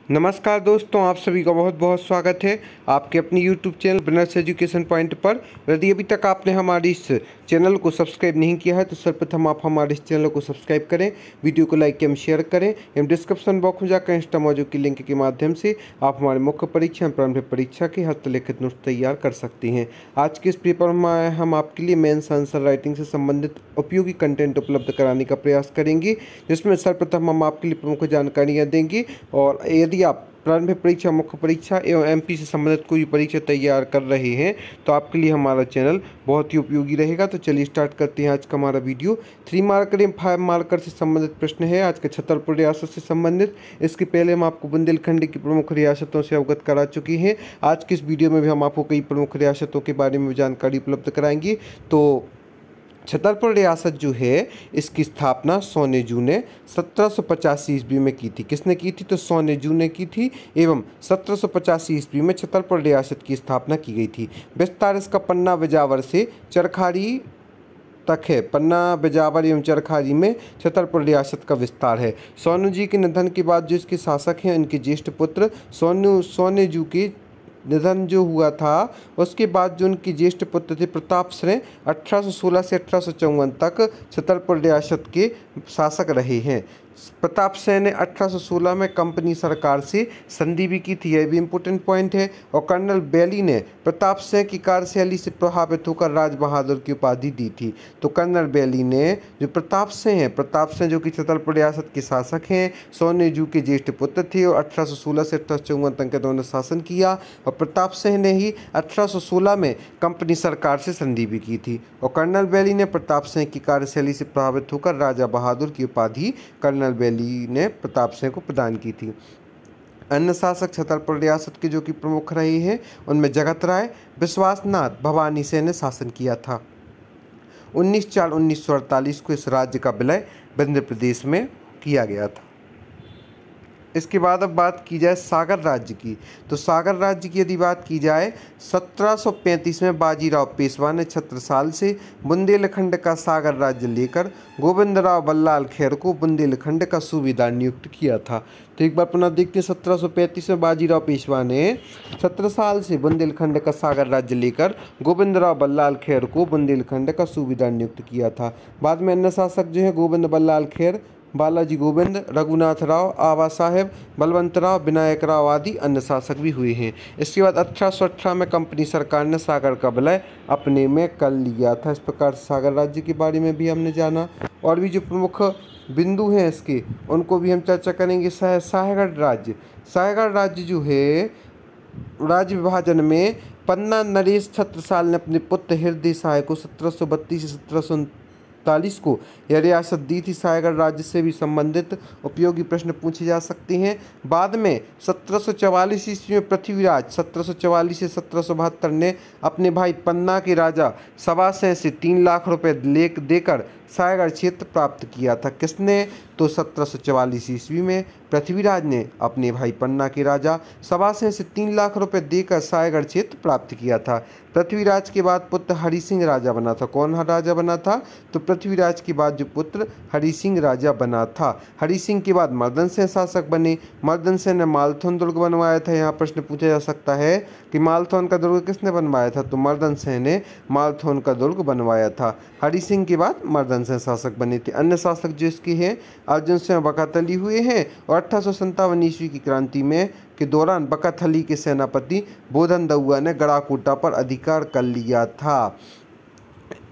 नमस्कार दोस्तों, आप सभी का बहुत बहुत स्वागत है आपके अपनी YouTube channel winners education point पर। यदि अभी तक आपने हमारे इस चैनल को सब्सक्राइब नहीं किया है तो सर्वप्रथम आप हमारे इस चैनल को सब्सक्राइब करें, वीडियो को लाइक एवं शेयर करें एवं डिस्क्रिप्शन बॉक्स में जाकर इंस्टा मौजूद की लिंक के माध्यम से आप हमारे मुख्य परीक्षा एवं प्रारंभिक परीक्षा के हस्तलिखित नोट्स तैयार कर सकते हैं। आज के इस पेपर में हम आपके लिए मेंस आंसर राइटिंग से संबंधित उपयोगी कंटेंट उपलब्ध कराने का प्रयास करेंगे, जिसमें सर्वप्रथम हम आपके लिए प्रमुख जानकारियाँ देंगे। और यदि आप प्रारंभिक परीक्षा, मुख्य परीक्षा एवं एमपी से संबंधित कोई परीक्षा तैयार कर रहे हैं तो आपके लिए हमारा चैनल बहुत ही उपयोगी रहेगा। तो चलिए स्टार्ट करते हैं आज का हमारा वीडियो। 3 मार्कर एवं 5 मार्कर से संबंधित प्रश्न है आज के छतरपुर रियासत से संबंधित। इसके पहले हम आपको बुंदेलखंड की प्रमुख रियासतों से अवगत करा चुके हैं। आज के इस वीडियो में भी हम आपको कई प्रमुख रियासतों के बारे में जानकारी उपलब्ध कराएंगे। तो छतरपुर रियासत जो है इसकी स्थापना सोनेजू ने 1785 ईस्वी में की थी। किसने की थी? तो सोनेजू ने की थी एवं 1785 ईस्वी में छतरपुर रियासत की स्थापना की गई थी। विस्तार इसका पन्ना बिजावर से चरखारी तक है। पन्ना बिजावर एवं चरखारी में छतरपुर रियासत का विस्तार है। सोनू जी के निधन के बाद जो इसके शासक हैं, इनके ज्येष्ठ पुत्र सोनेजू के निधन जो हुआ था उसके बाद जो उनके ज्येष्ठ पुत्र थे प्रताप सिंह 1816 से 1854 तक छतरपुर रियासत के शासक रहे हैं। प्रताप सिंह ने 1816 में कंपनी सरकार से संधि भी की थी, यह भी इम्पोर्टेंट पॉइंट है। और कर्नल बेली ने प्रताप सिंह की कार्यशैली से प्रभावित होकर राज बहादुर की उपाधि दी थी। तो कर्नल बेली ने जो प्रताप सिंह हैं, प्रताप सिंह जो कि छतरपुर रियासत के शासक हैं, सोनेजू के ज्येष्ठ पुत्र थे और 1816 से 1854 तक उन्होंने शासन किया। और प्रताप सिंह ने ही 1816 में कंपनी सरकार से संधि भी की थी। और कर्नल बेली ने प्रताप सिंह की कार्यशैली से प्रभावित होकर राजा बहादुर की उपाधि कर्नल बेली ने प्रताप सिंह को प्रदान की थी। अन्य शासक छतरपुर रियासत के जो कि प्रमुख रहे हैं उनमें जगत राय, विश्वासनाथ, भवानी सिंह ने शासन किया था। 19/4/1948 को इस राज्य का विलय विंध्य प्रदेश में किया गया था। इसके बाद अब बात की जाए सागर राज्य की। तो सागर राज्य की यदि बात की जाए 1735 में बाजीराव पेशवा ने छत्रसाल से बुंदेलखंड का सागर राज्य लेकर गोविंदराव बल्लाल खैर को बुंदेलखंड का सूबेदार नियुक्त किया था। तो एक बार पुनः देखते हैं, 1735 में बाजीराव पेशवा ने छत्रसाल से बुंदेलखंड का सागर राज्य लेकर गोविंदराव बल्लाल खैर को बुंदेलखंड का सूबेदार नियुक्त किया था। बाद में अन्य शासक जो है गोविंद बल्लाल खैर, बालाजी गोविंद, रघुनाथ राव, आवा साहेब, बलवंत राव, विनायक राव आदि अन्य शासक भी हुए हैं। इसके बाद 1818 में कंपनी सरकार ने सागर का विलय अपने में कर लिया था। इस प्रकार सागर राज्य के बारे में भी हमने जाना। और भी जो प्रमुख बिंदु हैं इसके उनको भी हम चर्चा करेंगे। साहेगढ़ राज्य जो है राज्य विभाजन में पन्ना नरेश छत्रसाल ने अपने पुत्र हृदय साय को 1732 से 1739 को यह रियासत दी थी। साहेगढ़ राज्य से भी संबंधित उपयोगी प्रश्न पूछे जा सकते हैं। बाद में 1744 ईस्वी में पृथ्वीराज 1744 से 1772 ने अपने भाई पन्ना के राजा सवा सिंह से 3 लाख रुपए देकर साहेगढ़ क्षेत्र प्राप्त किया था। किसने? तो 1744 ईस्वी में पृथ्वीराज ने अपने भाई पन्ना के राजा सवा सिंह से 3 लाख रुपए देकर साहेगढ़ क्षेत्र प्राप्त किया था। पृथ्वीराज के बाद पुत्र हरि सिंह राजा बना था। कौन राजा बना था? तो पृथ्वीराज के बाद जो पुत्र हरि सिंह राजा बना था। हरि सिंह के बाद मर्दन सिंह शासक बने। मर्दन सिंह ने मालथौन दुर्ग बनवाया था। यहाँ प्रश्न पूछा जा सकता है कि मालथौन का दुर्ग किसने बनवाया था? तो मर्दन सिंह ने मालथौन का दुर्ग बनवाया था। हरि सिंह के बाद मर्दन सिंह शासक बने थे। अन्य शासक जो इसके हैं अर्जुन सिंह बकातली हुए हैं। और 1857 ईस्वी की क्रांति में के दौरान बकाथली के सेनापति बोधन दउआ ने गड़ाकोटा पर अधिकार कर लिया था।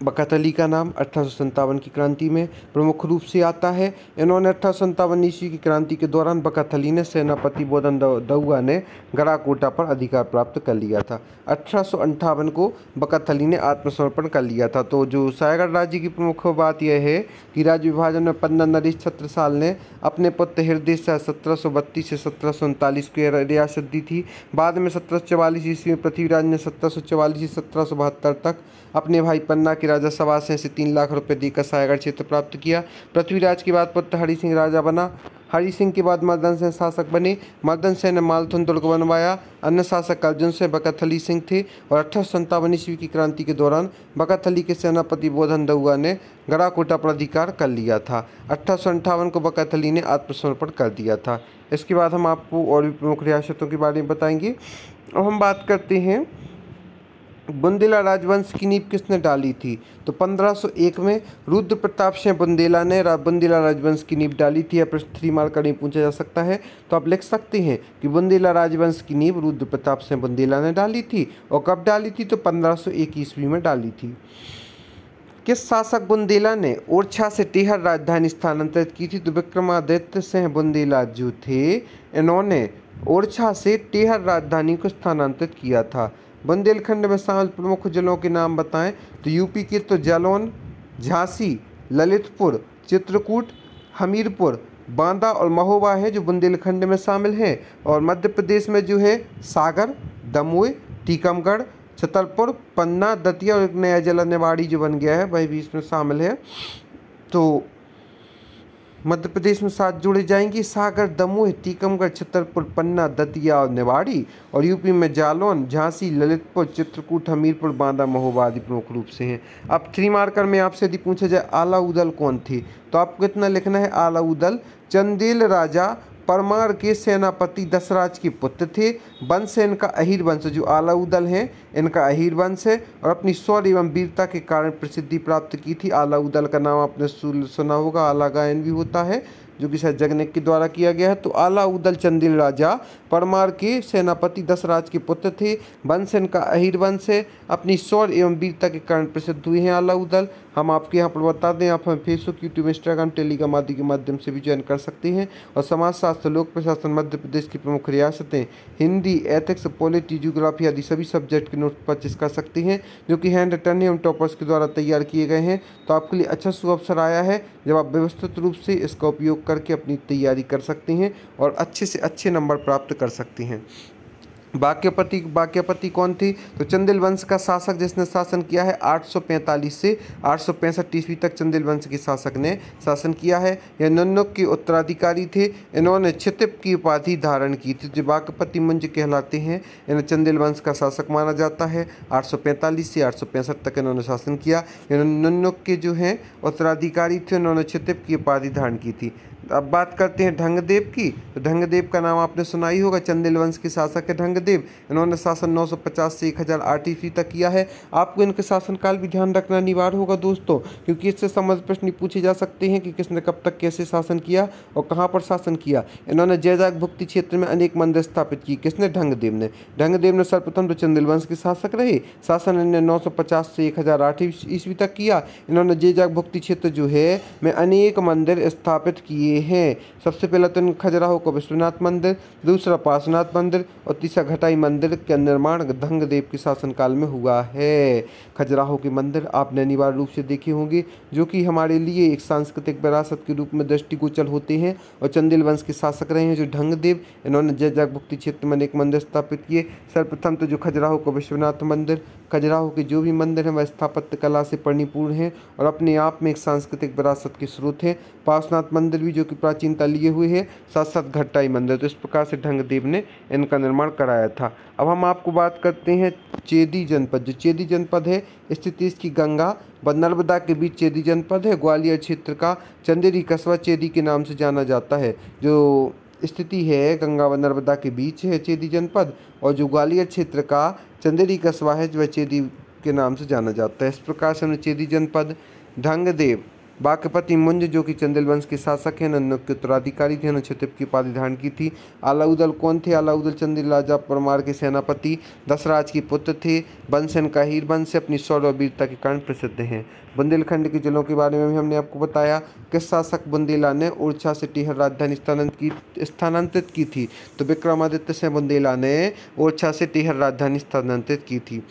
बकाथली का नाम 1857 की क्रांति में प्रमुख रूप से आता है। इन्होंने 1857 ईस्वी की क्रांति के दौरान बकाथली ने सेनापति बोधन दउआ ने गड़ाकोटा पर अधिकार प्राप्त कर लिया था। 1858 को बकाथली ने आत्मसमर्पण कर लिया था। तो जो साहेगढ़ राज्य की प्रमुख बात यह है कि राज्य विभाजन में पन्ना नरेश छत्रसाल ने अपने पुत्र हृदय से 1732 से 1739 को रियासत दी थी। बाद में 1744 ईस्वी में पृथ्वीराज ने 1744 से 1772 तक अपने भाई पन्ना के राजा सवा सिंह से 3 लाख रुपए देकर साहेगढ़ क्षेत्र प्राप्त किया। पृथ्वीराज के बाद पुत्र हरि सिंह राजा बना। हरि सिंह के बाद मर्दन सेन शासक बने। मर्दन सेन ने मालथुन दुर्ग बनवाया। अन्य शासक अर्जुन सेन बकत अली सिंह थे और 1857 ईस्वी की क्रांति के दौरान बकत अली के सेनापति बोधन दहुआ ने गराकोटा पर अधिकार कर लिया था। 1858 को बकत अली ने आत्मसमर्पण कर दिया था। इसके बाद हम आपको और भी प्रमुख रियासतों के बारे में बताएंगे। अब हम बात करते हैं बुंदेला राजवंश की नींव किसने डाली थी। तो 1501 में रुद्र प्रताप सिंह बुंदेला ने बुंदेला राजवंश की नींव डाली थी। यह प्रश्न 3 मार्क का नहीं पूछा जा सकता है, तो आप लिख सकते हैं कि बुंदेला राजवंश की नींव रुद्र प्रताप सिंह बुंदेला ने डाली थी। और कब डाली थी, तो 1501 ईस्वी में डाली थी। किस शासक बुंदेला ने ओरछा से टेहर राजधानी स्थानांतरित की थी। तो विक्रमादित्य सिंह बुंदेला जो थे, इन्होंने ओरछा से टेहर राजधानी को स्थानांतरित किया था। बुंदेलखंड में शामिल प्रमुख जिलों के नाम बताएं। तो यूपी के तो जालौन, झांसी, ललितपुर, चित्रकूट, हमीरपुर, बांदा और महोबा है जो बुंदेलखंड में शामिल हैं। और मध्य प्रदेश में जो है सागर, दमोह, टीकमगढ़, छतरपुर, पन्ना, दतिया और एक नया जिला निवाड़ी जो बन गया है वह भी इसमें शामिल है। तो मध्य प्रदेश में 7 जोड़े जाएंगे, सागर, दमोह, टीकमगढ़, छतरपुर, पन्ना, दतिया और निवाड़ी। और यूपी में जालौन, झांसी, ललितपुर, चित्रकूट, हमीरपुर, बांदा, महोबा आदि प्रमुख रूप से हैं। अब 3 मार्कर में आपसे यदि पूछा जाए आलाउदल कौन थे, तो आपको इतना लिखना है आलाउदल चंदेल राजा परमार के सेनापति दशराज के पुत्र थे। वंश है इनका अहीर वंश, जो आलाउदल हैं इनका अहीर वंश है और अपनी शौर्य एवं वीरता के कारण प्रसिद्धि प्राप्त की थी। आलाउदल का नाम आपने सुना होगा, आला गायन भी होता है जो कि शायद जगनेक के द्वारा किया गया है। तो आलाउदल चंदेल राजा परमार के सेनापति दशराज के पुत्र थे। वंश इनका अहीर वंश है, अपनी शौर्य एवं वीरता के कारण प्रसिद्ध हुए हैं आलाउदल। हम आपके यहाँ पर बता दें, आप हमें फेसबुक, यूट्यूब, इंस्टाग्राम, टेलीग्राम आदि के माध्यम से भी ज्वाइन कर सकते हैं। और समाजशास्त्र, लोक प्रशासन, मध्य प्रदेश की प्रमुख रियासतें, हिंदी, एथिक्स, पॉलिटी, जियोग्राफी आदि सभी सब्जेक्ट के नोट्स परचेस कर सकते हैं जो कि हैंड रिटन एवं टॉपर्स के द्वारा तैयार किए गए हैं। तो आपके लिए अच्छा शुभ अवसर आया है जब आप व्यवस्थित रूप से इसका उपयोग करके अपनी तैयारी कर सकते हैं और अच्छे से अच्छे नंबर प्राप्त कर सकते हैं। बाक्यपति कौन थे, तो चंदेल वंश का शासक जिसने शासन किया है 845 से 865 ईस्वी तक चंदेल वंश के शासक ने शासन किया है। यह नन्नुक के उत्तराधिकारी थे। इन्होंने क्षितिप की उपाधि धारण की थी। जो बाक्यपति मुंज कहलाते हैं, इन्हें चंदेल वंश का शासक माना जाता है। 845 से 865 तक इन्होंने शासन किया। नन्नुक के जो हैं उत्तराधिकारी थे, उन्होंने क्षितिप की उपाधि धारण की थी। अब बात करते हैं ढंगदेव की। तो ढंगदेव का नाम आपने सुना ही होगा, चंदेल वंश के शासक है ढंगदेव। इन्होंने शासन 950 से 1008 ईस्वी तक किया है। आपको इनके शासनकाल भी ध्यान रखना अनिवार्य होगा दोस्तों, क्योंकि इससे संबंधित प्रश्न पूछे जा सकते हैं कि किसने कब तक कैसे शासन किया और कहाँ पर शासन किया। इन्होंने जैजाग भुक्ति क्षेत्र में अनेक मंदिर स्थापित किए। किसने, ढंगदेव ने। ढंगदेव ने सर्वप्रथम तो चंदेल वंश के शासक रहे। शासन इन्होंने 950 से 1008 ईस्वी तक किया। इन्होंने जैजाग भुक्ति क्षेत्र जो है में अनेक मंदिर स्थापित किए हैं। सबसे पहला तो खजुराहो को विश्वनाथ मंदिर, दूसरा पार्श्वनाथ मंदिर और तीसरा घटाई मंदिर का निर्माण ढंगदेव के शासनकाल में हुआ है। खजुराहो के मंदिर आपने अनिवार्य रूप से देखे होंगे, जो कि हमारे लिए एक सांस्कृतिक विरासत के रूप में दृष्टिगोचर होते हैं। और चंदेल वंश के शासक रहे हैं जो ढंगदेव। इन्होंने जैजाग भुक्ति क्षेत्र में अनेक मंदिर स्थापित किए। सर्वप्रथम तो जो खजुराहो को विश्वनाथ मंदिर, खजुराहो के जो भी मंदिर हैं वह स्थापत्य कला से परिपूर्ण हैं और अपने आप में एक सांस्कृतिक विरासत के स्रोत हैं। पार्श्वनाथ मंदिर भी जो कि प्राचीनता लिए हुए है, साथ साथ घटाई मंदिर। तो इस प्रकार से ढंगदेव ने इनका निर्माण कराया था। अब हम आपको बात करते हैं चेदी जनपद। जो चेदी जनपद है स्थित इसकी गंगा व नर्मदा के बीच चेदी जनपद है। ग्वालियर क्षेत्र का चंदेरी कस्बा चेदी के नाम से जाना जाता है। जो स्थिति है गंगा व नर्मदा के बीच है चेदी जनपद, और जो ग्वालियर क्षेत्र का चंदेरी कस्बा है वह चेदी के नाम से जाना जाता है। इस प्रकार से हमने चेदी जनपद, ढंगदेव, बाक्यपति मुंज जो कि चंदेल वंश के शासक हैं, नन्नुक के उत्तराधिकारी थे, उन्होंने क्षितिप की उपाधि धारण की थी। आलाउदल कौन थे, आलाउदल चंदेल राजा परमार के सेनापति दशराज के पुत्र थे। वंश इनका हीर वंश से अपनी शौर्य और वीरता के कारण प्रसिद्ध हैं। बुंदेलखंड के जिलों के बारे में भी हमने आपको बताया। किस शासक बुंदेला ने ओरछा से टेहर राजधानी स्थानांतरित की थी, तो विक्रमादित्य सिंह बुंदेला ने ओरछा से टेहर राजधानी स्थानांतरित की थी।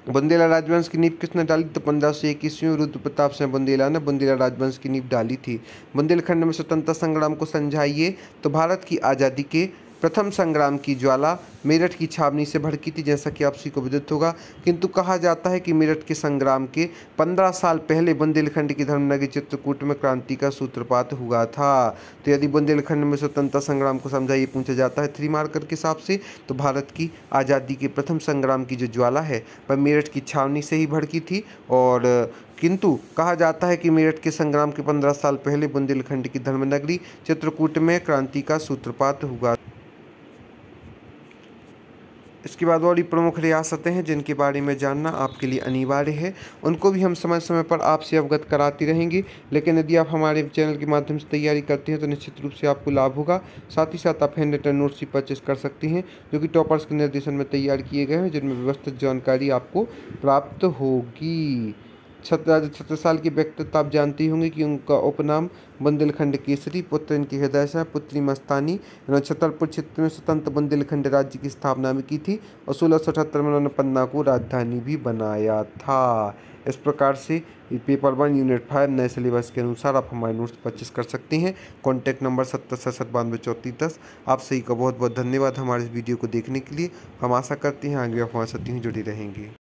बुंदेला राजवंश की नींव किसने डाली, तो 1501 ईस्वी में रुद्र प्रताप सिंह बुंदेला ने बुंदेला राजवंश की नींव डाली थी। बुंदेलखंड में स्वतंत्रता संग्राम को समझाइए, तो भारत की आज़ादी के प्रथम संग्राम की ज्वाला मेरठ की छावनी से भड़की थी, जैसा कि आप सभी को विदित होगा। किंतु कहा जाता है कि मेरठ के संग्राम के 15 साल पहले बुंदेलखंड की धर्मनगरी चित्रकूट में क्रांति का सूत्रपात हुआ था। तो यदि बुंदेलखंड में स्वतंत्रता संग्राम को समझा ये पूछा जाता है 3 मार्कर के हिसाब से, तो भारत की आज़ादी के प्रथम संग्राम की जो ज्वाला है वह मेरठ की छावनी से ही भड़की थी। और किंतु कहा जाता है कि मेरठ के संग्राम के 15 साल पहले बुंदेलखंड की धर्मनगरी चित्रकूट में क्रांति का सूत्रपात हुआ। इसके बाद और भी प्रमुख रियासतें हैं जिनके बारे में जानना आपके लिए अनिवार्य है, उनको भी हम समय समय पर आपसे अवगत कराते रहेंगे। लेकिन यदि आप हमारे चैनल के माध्यम से तैयारी करते हैं तो निश्चित रूप से आपको लाभ होगा। साथ ही साथ आप हैंड रिटन नोट्स भी परचेस कर सकती हैं, जो कि टॉपर्स के निर्देशन में तैयार किए गए हैं, जिनमें व्यवस्थित जानकारी आपको प्राप्त होगी। छत्रसाल की व्यक्तित्व आप जानती होंगे कि उनका उपनाम बुंदेलखंड केसरी, पुत्र इनके हृदय शाह, पुत्री मस्तानी। इन्होंने छतरपुर क्षेत्र में स्वतंत्र बुंदेलखंड राज्य की स्थापना भी की थी और 1678 में उन्होंने पन्ना को राजधानी भी बनाया था। इस प्रकार से पेपर 1 यूनिट 5 नए सिलेबस के अनुसार आप हमारे नोट्स परचेस कर सकते हैं। Contact number 7067923410। आप सभी का बहुत बहुत धन्यवाद हमारे इस वीडियो को देखने के लिए। हम आशा करते हैं आगे आप हमारे साथ यूँ जुड़े रहेंगे।